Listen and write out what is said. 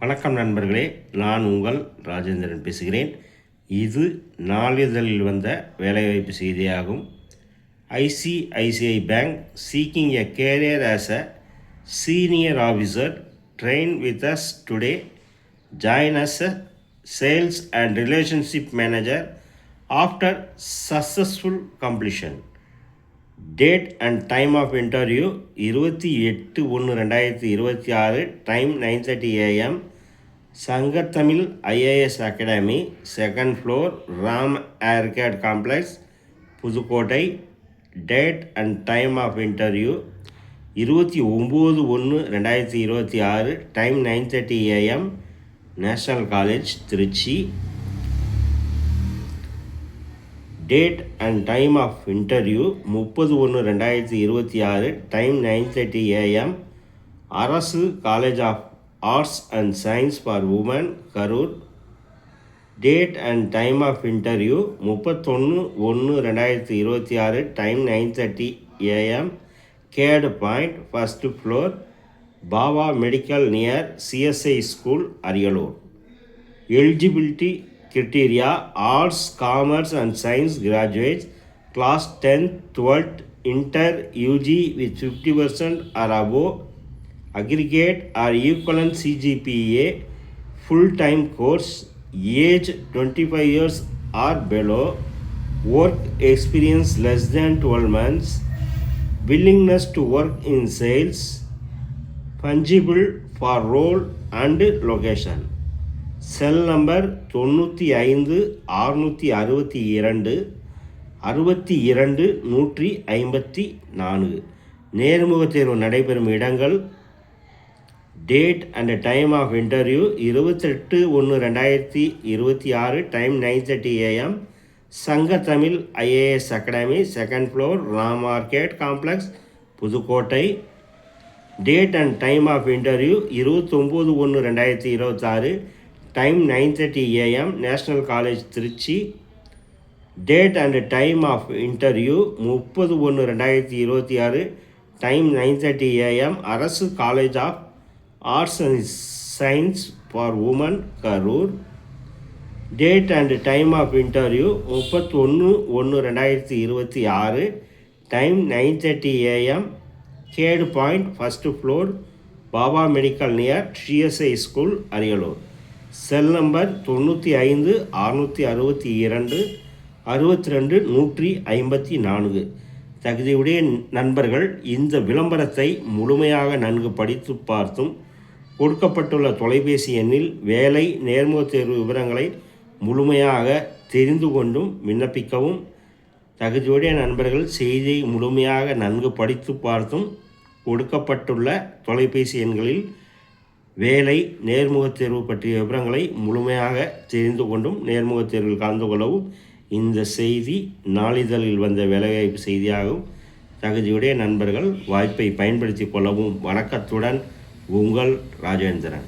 வணக்கம் நண்பர்களே, நான் உங்கள் ராஜேந்திரன் பேசுகிறேன். இது நாளிதழில் வந்த வேலைவாய்ப்பு செய்தியாகும். ICICI bank seeking a career as a senior officer train with us today, join us a sales and relationship manager after successful completion. Date and time of interview 28/1/2026, time 9:30 AM, Sangathamizh IAS academy, second floor, Ram arcade complex, Pudukkottai. Date and time of interview 29/1/2026, time 9:30 AM, national college, Trichy. Date and time of interview 30/1/2026, time 9:30 AM, அரசு college of arts and science for women, Karur. Date and time of interview 31/1/2026, time 9:30 AM, கேடு point, first floor, Baba medical near CSI school, Ariyalur. Eligibility criteria: arts, commerce and science graduates, class 10th, 12th, inter, UG with 50% or above, aggregate or equivalent CGPA, full-time course, age 25 years or below, work experience less than 12 months, willingness to work in sales, fungible for role and location. Cell number 95 662 62 154. நேர்முகத் தேர்வு நடைபெறும் இடங்கள். Date and time of interview 28/1/2026, time 9:30 AM, Sangathamizh IAS academy, second floor, Ram arcade complex, Pudukkottai. Date and time of interview 29/1/2026, time 9:30 AM, national college, Trichy. Date and time of interview 30/1/2026, time 9:30 AM, அரசு college of arts and science for women, Karur. Date and time of interview 31/1/2026, time 9:30 AM, கேடு point, first floor, Baba medical near CSI school, Ariyalur. செல் number 95 662 62 154. தகுதியுடைய நண்பர்கள் இந்த விளம்பரத்தை முழுமையாக நன்கு படித்து பார்த்தும் கொடுக்கப்பட்டுள்ள தொலைபேசி எண்ணில் வேலை நேர்முகத் தேர்வு விவரங்களை முழுமையாக தெரிந்து கொண்டும் விண்ணப்பிக்கவும். தகுதியுடைய நண்பர்கள் செய்தியை முழுமையாக நன்கு படித்து பார்த்தும் கொடுக்கப்பட்டுள்ள தொலைபேசி எண்களில் வேலை நேர்முகத் தேர்வு பற்றிய விவரங்களை முழுமையாக தெரிந்து கொண்டும் நேர்முகத் தேர்வில் கலந்து கொள்ளவும். இந்த செய்தி நாளிதழில் வந்த வேலைவாய்ப்பு செய்தியாகும். தகுதியுடைய நண்பர்கள் வாய்ப்பை பயன்படுத்தி கொள்ளவும். வணக்கத்துடன் உங்கள் ராஜேந்திரன்.